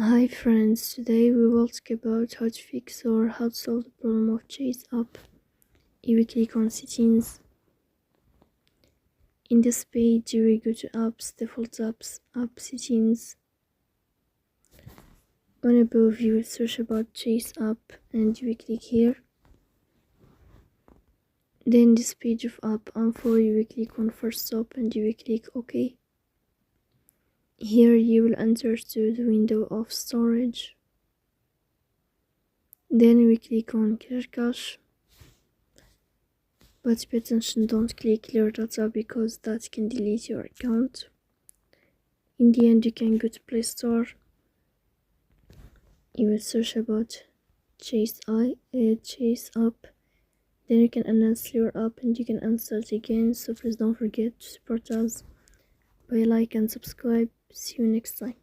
Hi friends, today we will talk about how to fix or how to solve the problem of Chase App. You will click on Settings. In this page you will go to Apps, Default Apps, App Settings. On above you will search about Chase App and you will click here. Then this page of app info you will click on First Stop and you will click OK. Here you will enter to the window of storage. Then we click on Clear Cache. But pay attention, don't click Clear Data because that can delete your account. In the end you can go to Play Store. You will search about Chase App. Then you can uninstall your app and you can install it again. So please don't forget to support us by like and subscribe. See you next time.